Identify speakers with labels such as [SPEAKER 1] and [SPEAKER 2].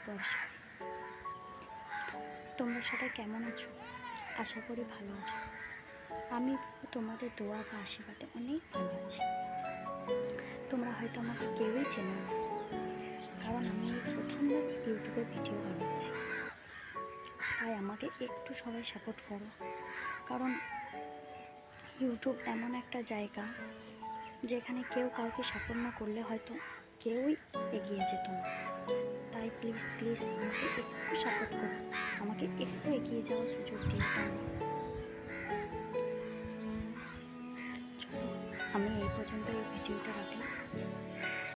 [SPEAKER 1] ভারতবর্ষে। তোমরা সবাই কেমন আছো? আশা করি ভালো আছো। আমি তোমাদের দোয়া বা আশীর্বাদে অনেক ভালো আছি। তোমরা হয়তো আমাকে কেউই চেনো না, কারণ আমি এই প্রথমবার ইউটিউবে ভিডিও বানাচ্ছি। তাই আমাকে একটু সবাই সাপোর্ট করো, কারণ ইউটিউব এমন একটা জায়গা যেখানে কেউ কাউকে সাপোর্ট না করলে হয়তো কেউই এগিয়ে যেত না। তাই প্লিজ প্লিজ আমাকে একটু সাপোর্ট করো, আমাকে একটু এগিয়ে যাওয়ার সুযোগ দিও তোমরা। চলো, আমি এই পর্যন্ত এই ভিডিওটা রাখলাম।